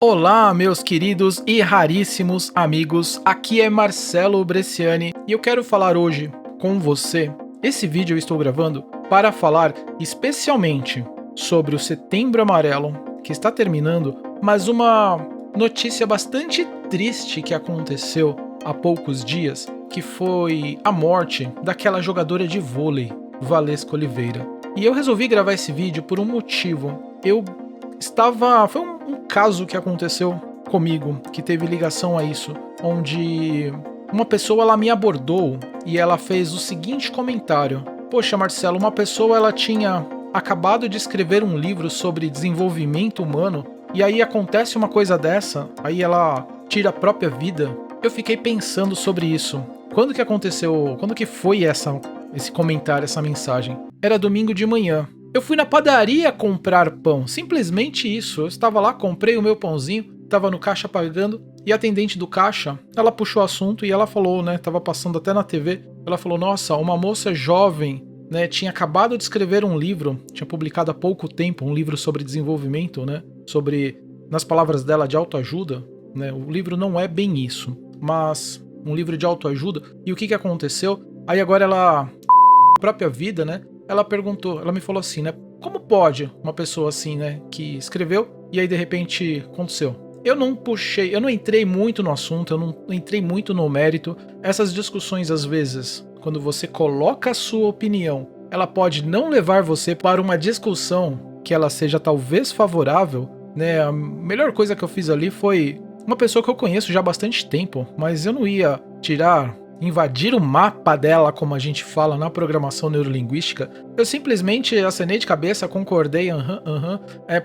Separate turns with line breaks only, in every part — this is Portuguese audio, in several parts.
Olá, meus queridos e raríssimos amigos, aqui é Marcelo Bresciani e eu quero falar hoje com você. Esse vídeo eu estou gravando para falar especialmente sobre o Setembro Amarelo, que está terminando, mas uma notícia bastante triste que aconteceu há poucos dias, que foi a morte daquela jogadora de vôlei, Valesca Oliveira. E eu resolvi gravar esse vídeo por um motivo. Foi um caso que aconteceu comigo, que teve ligação a isso, onde uma pessoa ela me abordou e ela fez o seguinte comentário: Poxa, Marcelo, uma pessoa ela tinha acabado de escrever um livro sobre desenvolvimento humano e aí acontece uma coisa dessa, aí ela tira a própria vida. Eu fiquei pensando sobre isso. Quando que aconteceu? Quando que foi esse comentário, essa mensagem? Era domingo de manhã. Eu fui na padaria comprar pão, simplesmente isso. Eu estava lá, comprei o meu pãozinho, estava no caixa pagando, e a atendente do caixa, ela puxou o assunto e ela falou, né, tava passando até na TV, ela falou, nossa, uma moça jovem, né, tinha acabado de escrever um livro, tinha publicado há pouco tempo um livro sobre desenvolvimento, né, sobre, nas palavras dela, de autoajuda, né, o livro não é bem isso, mas um livro de autoajuda, e o que aconteceu? Aí agora ela, a própria vida, né, ela perguntou, ela me falou assim, né? Como pode uma pessoa assim, né? Que escreveu e aí de repente aconteceu? Eu não entrei muito no assunto, eu não entrei muito no mérito. Essas discussões, às vezes, quando você coloca a sua opinião, ela pode não levar você para uma discussão que ela seja talvez favorável, né? A melhor coisa que eu fiz ali foi uma pessoa que eu conheço já há bastante tempo, mas eu não ia invadir o mapa dela, como a gente fala na programação neurolinguística. Eu simplesmente acenei de cabeça, concordei,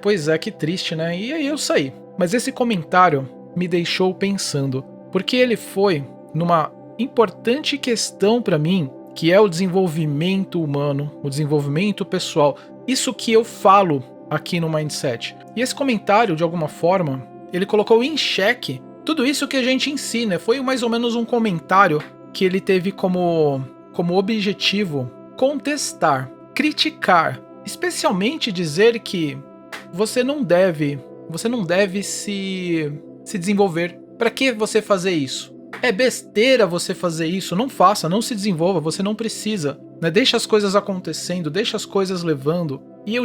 pois é, que triste, né? E aí eu saí. Mas esse comentário me deixou pensando, porque ele foi numa importante questão para mim, que é o desenvolvimento humano, o desenvolvimento pessoal. Isso que eu falo aqui no Mindset. E esse comentário, de alguma forma, ele colocou em xeque tudo isso que a gente ensina. Foi mais ou menos um comentário que ele teve como objetivo contestar, criticar, especialmente dizer que você não deve se desenvolver. Para que você fazer isso? É besteira você fazer isso, não faça, não se desenvolva, você não precisa, né? Deixa as coisas acontecendo, deixa as coisas levando. E eu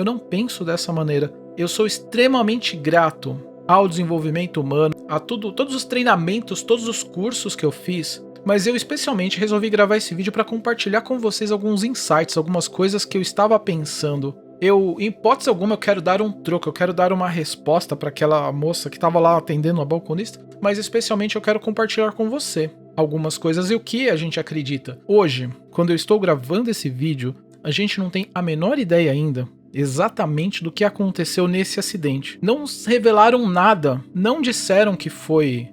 não penso dessa maneira. Eu sou extremamente grato ao desenvolvimento humano, a todos os treinamentos, todos os cursos que eu fiz, mas eu especialmente resolvi gravar esse vídeo para compartilhar com vocês alguns insights, algumas coisas que eu estava pensando. Em hipótese alguma, eu quero dar um troco, eu quero dar uma resposta para aquela moça que estava lá atendendo a balconista, mas especialmente eu quero compartilhar com você algumas coisas e o que a gente acredita. Hoje, quando eu estou gravando esse vídeo, a gente não tem a menor ideia ainda exatamente do que aconteceu nesse acidente. Não revelaram nada, não disseram que foi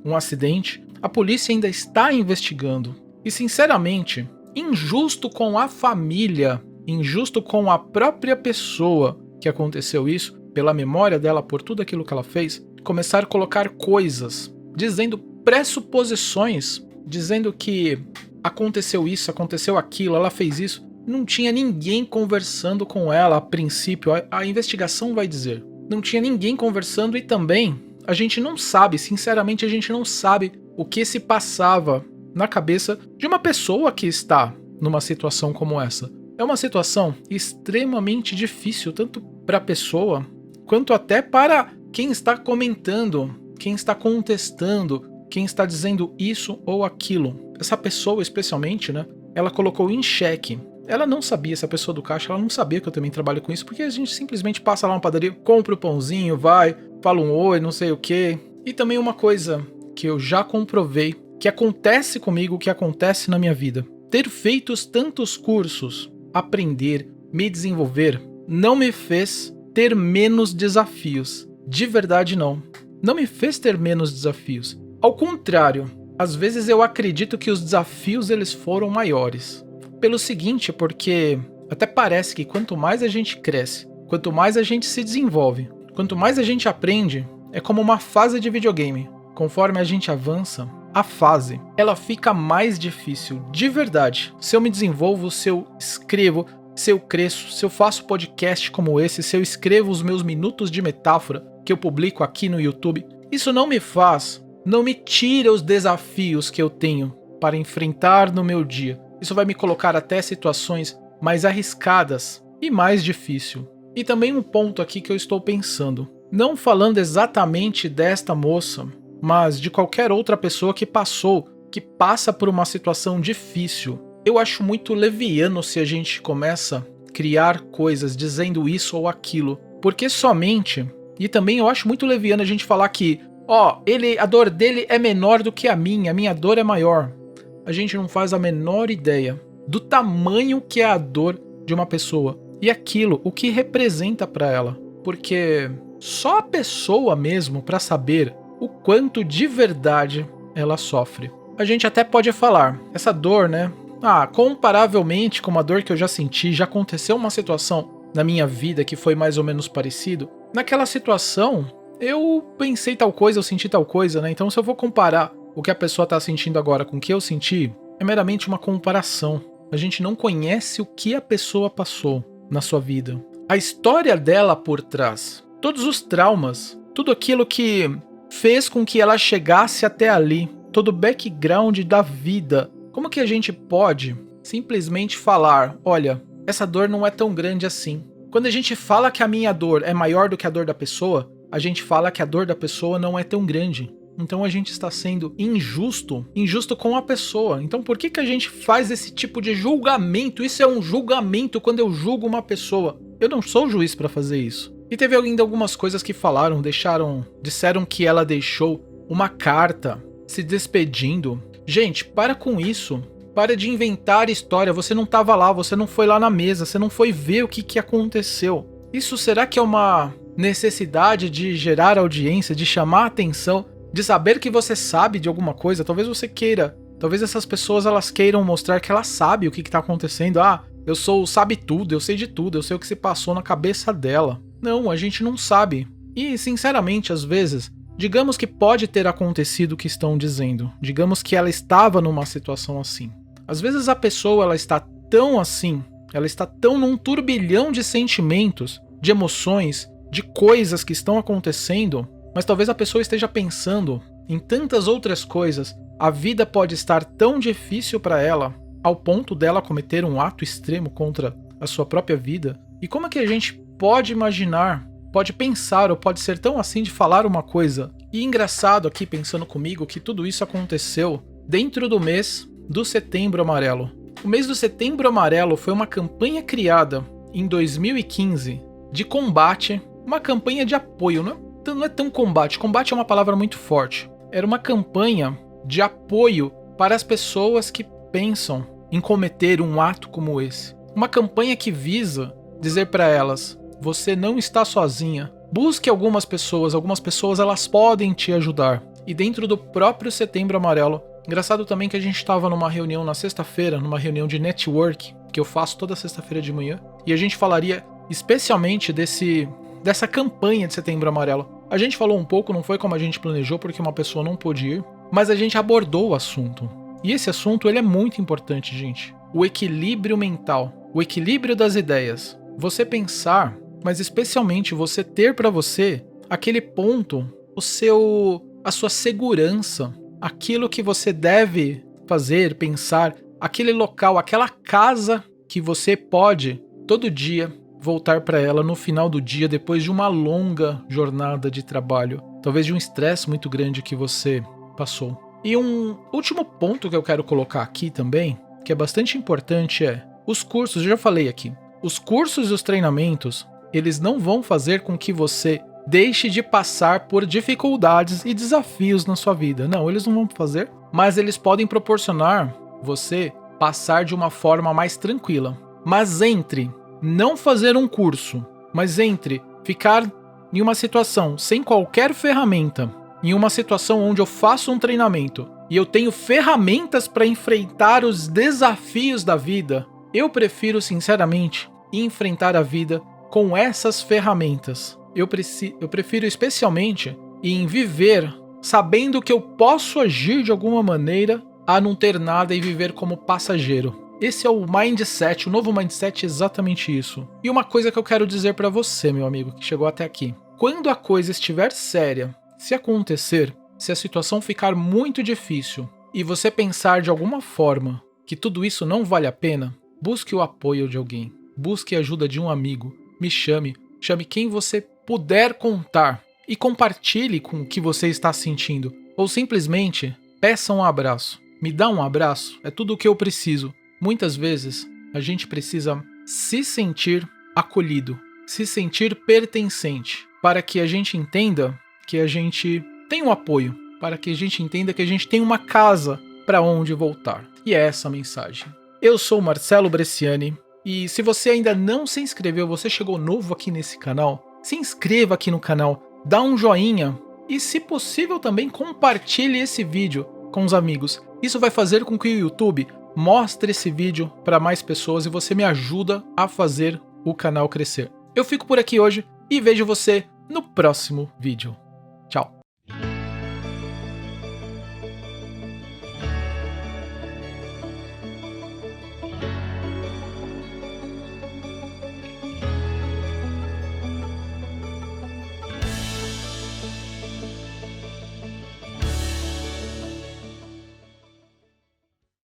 um acidente. A polícia ainda está investigando. E sinceramente, injusto com a família, injusto com a própria pessoa que aconteceu isso, pela memória dela, por tudo aquilo que ela fez, começar a colocar coisas, dizendo pressuposições, dizendo que aconteceu isso, aconteceu aquilo, ela fez isso. Não tinha ninguém conversando com ela a princípio, a investigação vai dizer. Não tinha ninguém conversando e também a gente não sabe, sinceramente a gente não sabe o que se passava na cabeça de uma pessoa que está numa situação como essa. É uma situação extremamente difícil, tanto para a pessoa, quanto até para quem está comentando, quem está contestando, quem está dizendo isso ou aquilo. Essa pessoa especialmente, né, ela colocou em xeque. Ela não sabia, essa pessoa do caixa, ela não sabia que eu também trabalho com isso, porque a gente simplesmente passa lá na padaria, compra o pãozinho, vai, fala um oi, não sei o que. E também uma coisa que eu já comprovei, que acontece comigo, que acontece na minha vida. Ter feito tantos cursos, aprender, me desenvolver, não me fez ter menos desafios. De verdade não. Não me fez ter menos desafios. Ao contrário, às vezes eu acredito que os desafios eles foram maiores. Pelo seguinte, porque até parece que quanto mais a gente cresce, quanto mais a gente se desenvolve, quanto mais a gente aprende, é como uma fase de videogame. Conforme a gente avança, a fase, ela fica mais difícil, de verdade. Se eu me desenvolvo, se eu escrevo, se eu cresço, se eu faço podcast como esse, se eu escrevo os meus minutos de metáfora que eu publico aqui no YouTube, isso não me tira os desafios que eu tenho para enfrentar no meu dia. Isso vai me colocar até situações mais arriscadas e mais difíceis. E também um ponto aqui que eu estou pensando, não falando exatamente desta moça, mas de qualquer outra pessoa que passa por uma situação difícil. Eu acho muito leviano se a gente começa a criar coisas dizendo isso ou aquilo, porque somente, e também eu acho muito leviano a gente falar que, a dor dele é menor do que a minha dor é maior. A gente não faz a menor ideia do tamanho que é a dor de uma pessoa e aquilo, o que representa para ela, porque só a pessoa mesmo para saber o quanto de verdade ela sofre. A gente até pode falar, essa dor, né? Comparavelmente com uma dor que eu já senti, já aconteceu uma situação na minha vida que foi mais ou menos parecido. Naquela situação, eu pensei tal coisa, eu senti tal coisa, né? Então se eu vou comparar o que a pessoa tá sentindo agora com o que eu senti, é meramente uma comparação. A gente não conhece o que a pessoa passou na sua vida. A história dela por trás, todos os traumas, tudo aquilo que fez com que ela chegasse até ali, todo o background da vida. Como que a gente pode simplesmente falar, olha, essa dor não é tão grande assim? Quando a gente fala que a minha dor é maior do que a dor da pessoa, a gente fala que a dor da pessoa não é tão grande. Então a gente está sendo injusto com a pessoa. Então por que a gente faz esse tipo de julgamento? Isso é um julgamento quando eu julgo uma pessoa. Eu não sou juiz para fazer isso. E teve ainda algumas coisas que disseram que ela deixou uma carta se despedindo. Gente, para com isso. Para de inventar história. Você não estava lá, você não foi lá na mesa, você não foi ver o que aconteceu. Isso será que é uma necessidade de gerar audiência, de chamar atenção, de saber que você sabe de alguma coisa? Talvez você queira. Talvez essas pessoas elas queiram mostrar que elas sabem o que está acontecendo. Eu sou sabe tudo, eu sei de tudo, eu sei o que se passou na cabeça dela. Não, a gente não sabe. E, sinceramente, às vezes, digamos que pode ter acontecido o que estão dizendo. Digamos que ela estava numa situação assim. Às vezes a pessoa ela está tão assim, ela está tão num turbilhão de sentimentos, de emoções, de coisas que estão acontecendo, mas talvez a pessoa esteja pensando em tantas outras coisas. A vida pode estar tão difícil para ela, ao ponto dela cometer um ato extremo contra a sua própria vida. E como é que a gente pode imaginar, pode pensar ou pode ser tão assim de falar uma coisa? E engraçado aqui pensando comigo que tudo isso aconteceu dentro do mês do Setembro Amarelo. O mês do Setembro Amarelo foi uma campanha criada em 2015 de combate, uma campanha de apoio, não é tão combate é uma palavra muito forte. Era uma campanha de apoio para as pessoas que pensam em cometer um ato como esse. Uma campanha que visa dizer para elas, você não está sozinha. Busque algumas pessoas elas podem te ajudar. E dentro do próprio Setembro Amarelo, engraçado também que a gente estava numa reunião na sexta-feira, numa reunião de network, que eu faço toda sexta-feira de manhã, e a gente falaria especialmente dessa campanha de Setembro Amarelo. A gente falou um pouco, não foi como a gente planejou, porque uma pessoa não pôde ir, mas a gente abordou o assunto. E esse assunto ele é muito importante, gente. O equilíbrio mental, o equilíbrio das ideias. Você pensar, mas especialmente você ter para você aquele ponto, a sua segurança, aquilo que você deve fazer, pensar, aquele local, aquela casa que você pode todo dia voltar para ela no final do dia depois de uma longa jornada de trabalho, talvez de um estresse muito grande que você passou. E um último ponto que eu quero colocar aqui também, que é bastante importante, é os cursos. Eu já falei aqui, os cursos e os treinamentos, eles não vão fazer com que você deixe de passar por dificuldades e desafios na sua vida. Não, eles não vão fazer, mas eles podem proporcionar você passar de uma forma mais tranquila. Mas entre não fazer um curso, mas entre ficar em uma situação sem qualquer ferramenta, em uma situação onde eu faço um treinamento e eu tenho ferramentas para enfrentar os desafios da vida, eu prefiro sinceramente enfrentar a vida com essas ferramentas. Eu prefiro especialmente em viver sabendo que eu posso agir de alguma maneira a não ter nada e viver como passageiro. Esse é o mindset, o novo mindset é exatamente isso. E uma coisa que eu quero dizer pra você, meu amigo, que chegou até aqui. Quando a coisa estiver séria, se acontecer, se a situação ficar muito difícil e você pensar de alguma forma que tudo isso não vale a pena, busque o apoio de alguém, busque a ajuda de um amigo, me chame quem você puder contar e compartilhe com o que você está sentindo, ou simplesmente peça um abraço. Me dá um abraço, é tudo o que eu preciso. Muitas vezes a gente precisa se sentir acolhido, se sentir pertencente, para que a gente entenda que a gente tem um apoio, para que a gente entenda que a gente tem uma casa para onde voltar. E é essa a mensagem. Eu sou Marcelo Bresciani e se você ainda não se inscreveu, você chegou novo aqui nesse canal, se inscreva aqui no canal, dá um joinha e, se possível, também compartilhe esse vídeo com os amigos. Isso vai fazer com que o YouTube mostre esse vídeo para mais pessoas e você me ajuda a fazer o canal crescer. Eu fico por aqui hoje e vejo você no próximo vídeo.